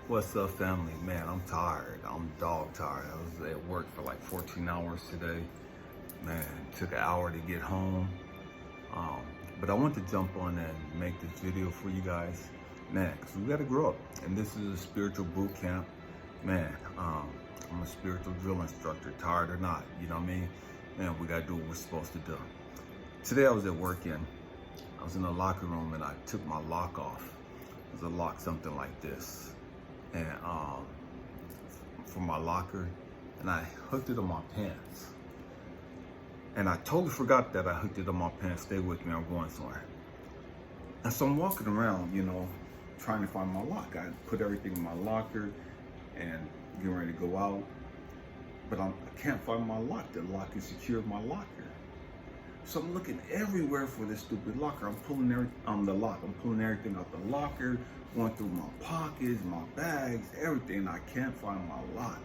What's up, family? Man, I'm tired. I'm dog tired. I was at work for like 14 hours today. Man, took an hour to get home. But I want to jump on and make this video for you guys. Man, because we got to grow up. And this is a spiritual boot camp. Man, I'm a spiritual drill instructor, tired or not. You know what I mean? Man, we got to do what we're supposed to do. Today I was at work and I was in the locker room and I took my lock off. It was a lock something like this. And for my locker, and I hooked it on my pants. And I totally forgot that I hooked it on my pants. Stay with me, I'm going somewhere. And so I'm walking around, trying to find my lock. I put everything in my locker and getting ready to go out. But I can't find my lock. The lock is secured my locker. So I'm looking everywhere for this stupid locker. I'm pulling the lock. I'm pulling everything out the locker, going through my pockets, my bags, everything. I can't find my lock.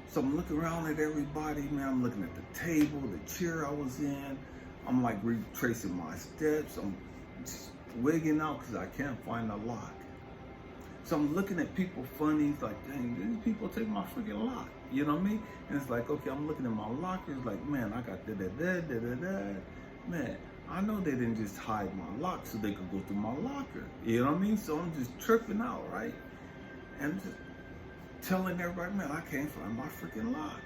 So I'm looking around at everybody, man. I'm looking at the table, the chair I was in. I'm like retracing my steps. I'm just wigging out because I can't find the lock. So I'm looking at people funny, it's like, dang, these people take my freaking lock. You know what I mean? And it's like, okay, I'm looking at my locker. It's like, man, I got da-da-da. Man, I know they didn't just hide my lock so they could go through my locker. You know what I mean? So I'm just tripping out, right? And just telling everybody, man, I can't find my freaking lock.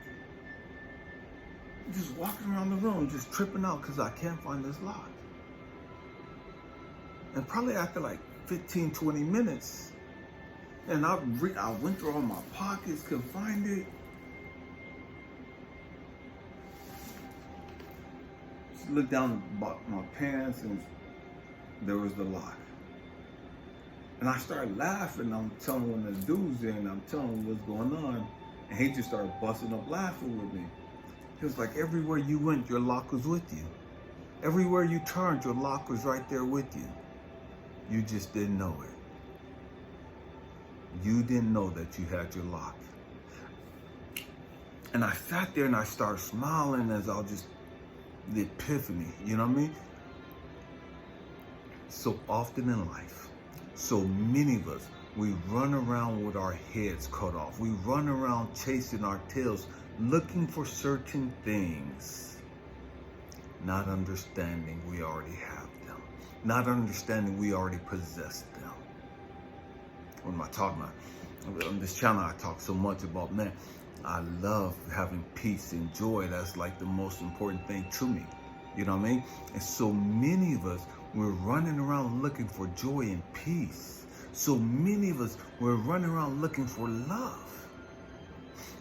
Just walking around the room, just tripping out because I can't find this lock. And probably after like 15, 20 minutes, and I went through all my pockets, couldn't find it. Just looked down my pants and there was the lock. And I started laughing. I'm telling one of the dudes there and I'm telling him what's going on. And he just started busting up laughing with me. He was like, everywhere you went, your lock was with you. Everywhere you turned, your lock was right there with you. You just didn't know it. You didn't know that you had your lock. And I sat there and I started smiling as the epiphany, you know what I mean? So often in life, so many of us, we run around with our heads cut off. We run around chasing our tails, looking for certain things, not understanding we already have them, not understanding we already possess them. What am I talking about? On this channel, I talk so much about, man, I love having peace and joy. That's like the most important thing to me. You know what I mean? And so many of us, we're running around looking for joy and peace. So many of us, we're running around looking for love.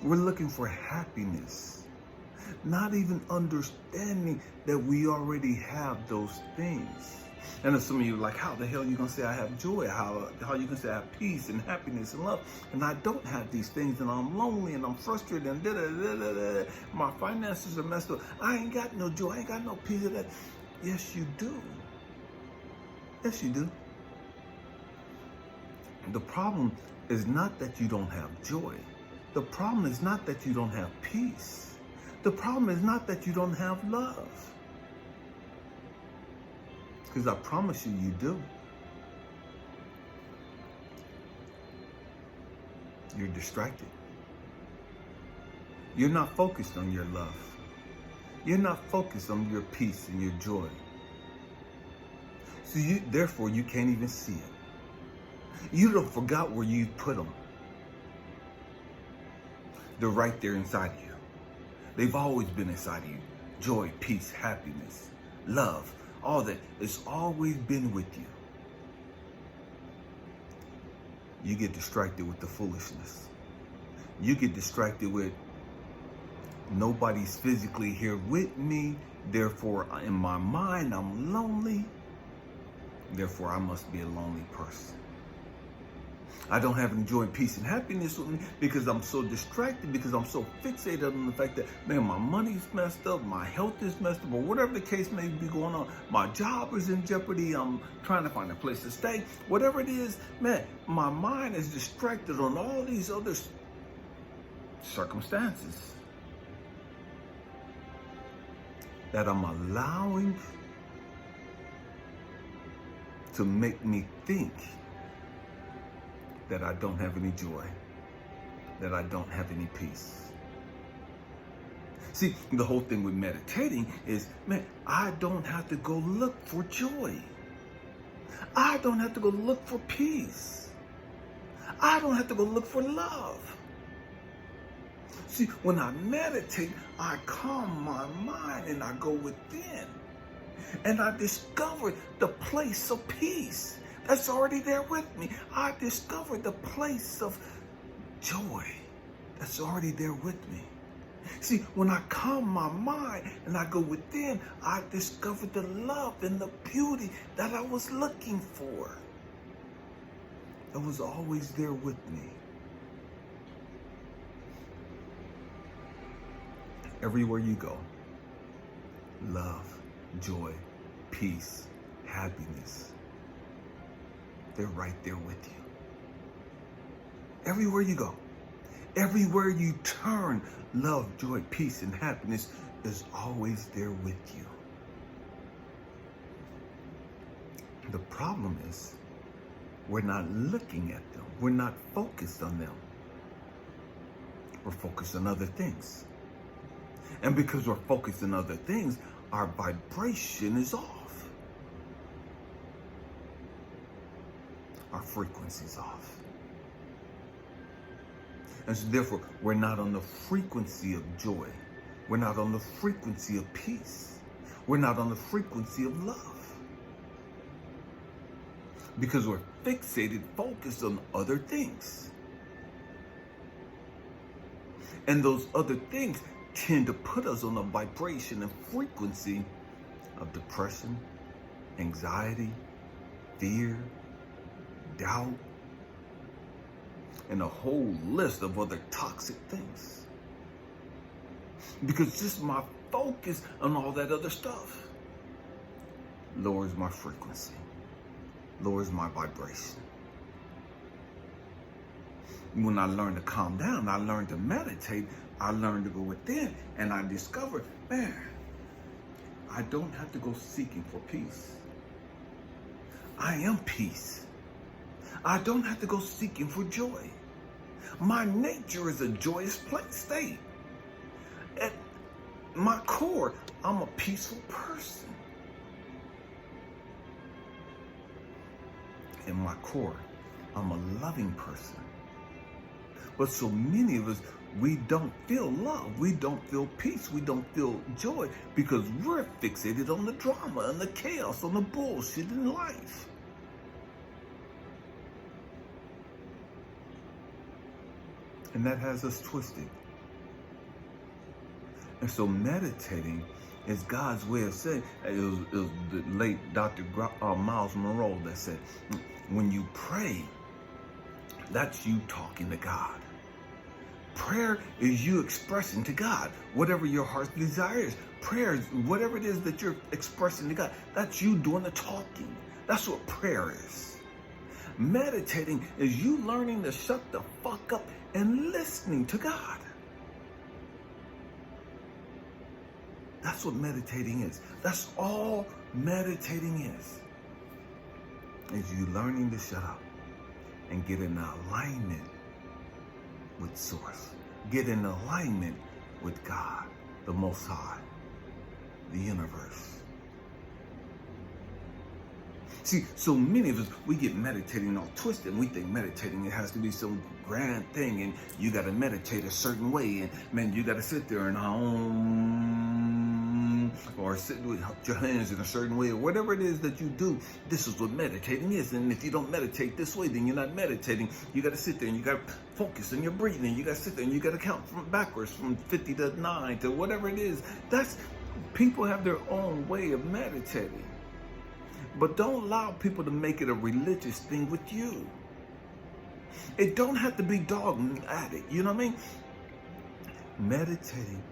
We're looking for happiness. Not even understanding that we already have those things. And some of you are like, how the hell are you going to say I have joy? How you going to say I have peace and happiness and love? And I don't have these things, and I'm lonely and I'm frustrated and da-da-da-da-da. My finances are messed up. I ain't got no joy. I ain't got no peace of that. Yes, you do. Yes, you do. The problem is not that you don't have joy. The problem is not that you don't have peace. The problem is not that you don't have love. Because I promise you, you do. You're distracted. You're not focused on your love. You're not focused on your peace and your joy. So therefore, you can't even see it. You don't forgot where you put them. They're right there inside of you. They've always been inside of you. Joy, peace, happiness, love. All that, it's always been with you. You get distracted with the foolishness. You get distracted with nobody's physically here with me. Therefore, in my mind, I'm lonely. Therefore, I must be a lonely person. I don't have any joy, peace, and happiness with me because I'm so distracted, because I'm so fixated on the fact that, man, my money's messed up, my health is messed up, or whatever the case may be going on. My job is in jeopardy. I'm trying to find a place to stay. Whatever it is, man, my mind is distracted on all these other circumstances that I'm allowing to make me think that I don't have any joy, that I don't have any peace. See, the whole thing with meditating is, man, I don't have to go look for joy. I don't have to go look for peace. I don't have to go look for love. See, when I meditate, I calm my mind and I go within. And I discover the place of peace that's already there with me. I discover the place of joy that's already there with me. See, when I calm my mind and I go within, I discover the love and the beauty that I was looking for. It was always there with me. Everywhere you go, love, joy, peace, happiness, they're right there with you. Everywhere you go, everywhere you turn, love, joy, peace, and happiness is always there with you. The problem is, we're not looking at them. We're not focused on them. We're focused on other things. And because we're focused on other things, our vibration is off. Our frequency's off. And so therefore, we're not on the frequency of joy. We're not on the frequency of peace. We're not on the frequency of love. Because we're fixated, focused on other things. And those other things tend to put us on a vibration and frequency of depression, anxiety, fear, doubt, and a whole list of other toxic things. Because just my focus on all that other stuff lowers my frequency, lowers my vibration. When I learn to calm down, I learn to meditate, I learn to go within, and I discover, man, I don't have to go seeking for peace. I am peace. I don't have to go seeking for joy. My nature is a joyous state. At my core, I'm a peaceful person. In my core, I'm a loving person. But so many of us, we don't feel love. We don't feel peace. We don't feel joy because we're fixated on the drama and the chaos, on the bullshit in life. And that has us twisted. And so meditating is God's way of saying, it was the late Dr. Miles Monroe that said, when you pray, that's you talking to God. Prayer is you expressing to God whatever your heart's desire is. Prayer is whatever it is that you're expressing to God. That's you doing the talking. That's what prayer is. Meditating is you learning to shut the fuck up and listening to God. That's what meditating is. That's all meditating is you learning to shut up and get in alignment with Source. Get in alignment with God, the Most High, the universe. See, so many of us, we get meditating all twisted, and we think meditating, it has to be some grand thing, and you got to meditate a certain way, and man, you got to sit there and or sit with your hands in a certain way, or whatever it is that you do. This is what meditating is, and if you don't meditate this way, then you're not meditating. You got to sit there and you got to focus on your breathing. You got to sit there and you got to count from backwards from 50 to 9 to whatever it is. That's, people have their own way of meditating. But don't allow people to make it a religious thing with you. It don't have to be dogmatic, you know what I mean? Meditating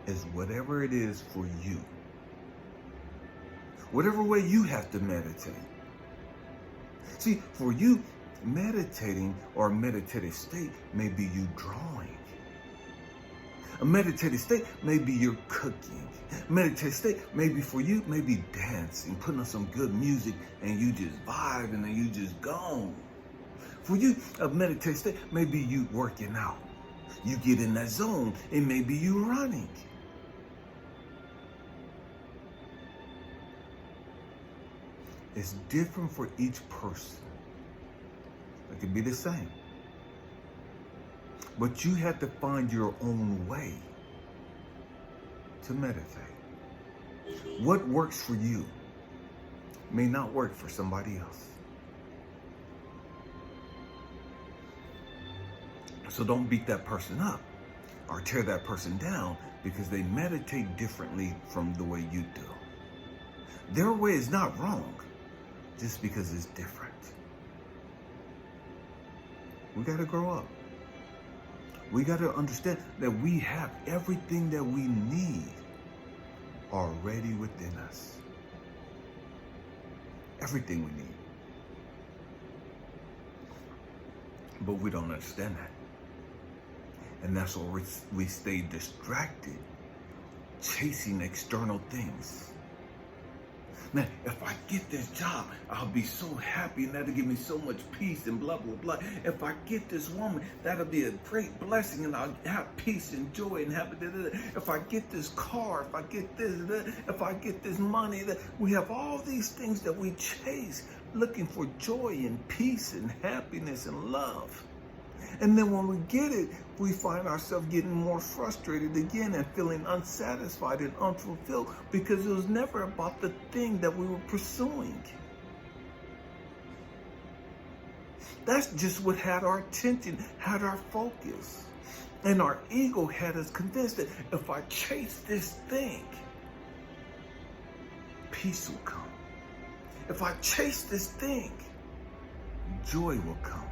is whatever it is for you. Whatever way you have to meditate. See, for you, meditating or a meditative state may be you drawing. A meditative state may be your cooking. Meditative state maybe for you, maybe dancing, putting on some good music and you just vibe and then you just gone. For you, a meditative state, maybe you working out. You get in that zone, and maybe you running. It's different for each person. It can be the same. But you have to find your own way to meditate. What works for you may not work for somebody else. So don't beat that person up or tear that person down because they meditate differently from the way you do. Their way is not wrong just because it's different. We got to grow up. We got to understand that we have everything that we need already within us. Everything we need. But we don't understand that. And that's why we stay distracted, chasing external things. Man, if I get this job, I'll be so happy and that'll give me so much peace and blah, blah, blah. If I get this woman, that'll be a great blessing and I'll have peace and joy and happiness. If I get this car, if I get this, if I get this money, we have all these things that we chase, looking for joy and peace and happiness and love. And then when we get it, we find ourselves getting more frustrated again and feeling unsatisfied and unfulfilled because it was never about the thing that we were pursuing. That's just what had our attention, had our focus. And our ego had us convinced that if I chase this thing, peace will come. If I chase this thing, joy will come.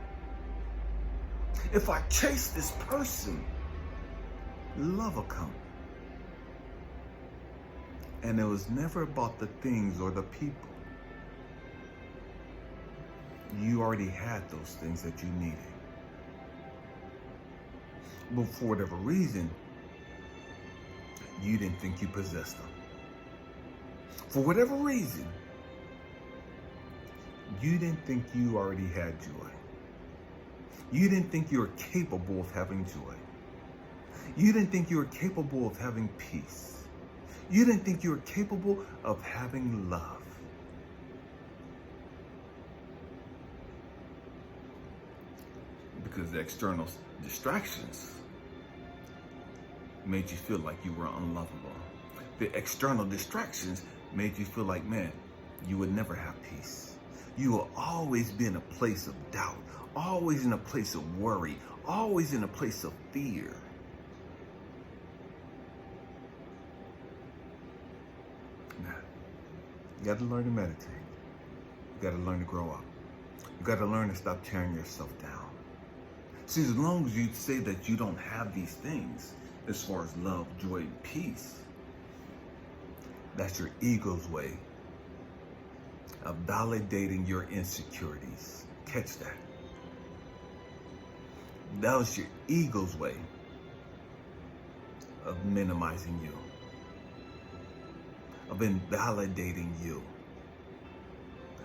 If I chase this person, love will come. And it was never about the things or the people. You already had those things that you needed. But for whatever reason, you didn't think you possessed them. For whatever reason, you didn't think you already had joy. You didn't think you were capable of having joy. You didn't think you were capable of having peace. You didn't think you were capable of having love. Because the external distractions made you feel like you were unlovable. The external distractions made you feel like, man, you would never have peace. You will always be in a place of doubt, always in a place of worry, always in a place of fear. Now, you got to learn to meditate. You got to learn to grow up. You got to learn to stop tearing yourself down. See, as long as you say that you don't have these things, as far as love, joy, and peace, that's your ego's way of validating your insecurities. Catch that. That was your ego's way of minimizing you, of invalidating you,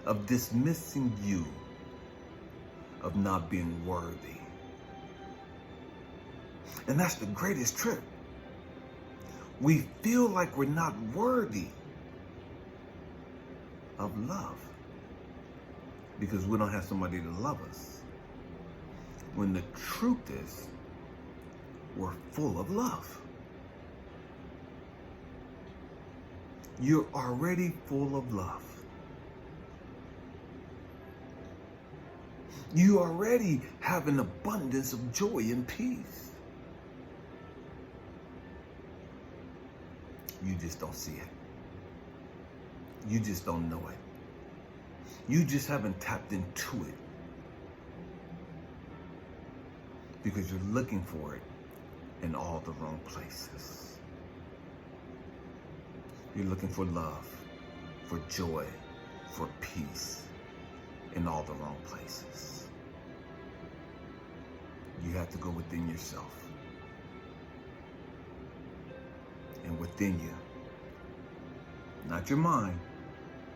of dismissing you, of not being worthy. And that's the greatest trick. We feel like we're not worthy of love because we don't have somebody to love us. When the truth is, we're full of love. You're already full of love. You already have an abundance of joy and peace. You just don't see it. You just don't know it. You just haven't tapped into it because you're looking for it in all the wrong places. You're looking for love, for joy, for peace in all the wrong places. You have to go within yourself. And within you, not your mind.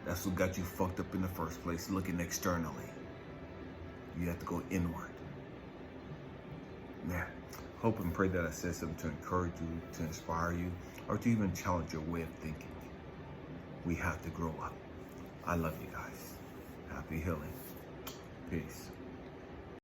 That's what got you fucked up in the first place, looking externally. You have to go inward. Man, hope and pray that I said something to encourage you, to inspire you, or to even challenge your way of thinking. We have to grow up. I love you guys. Happy healing. Peace.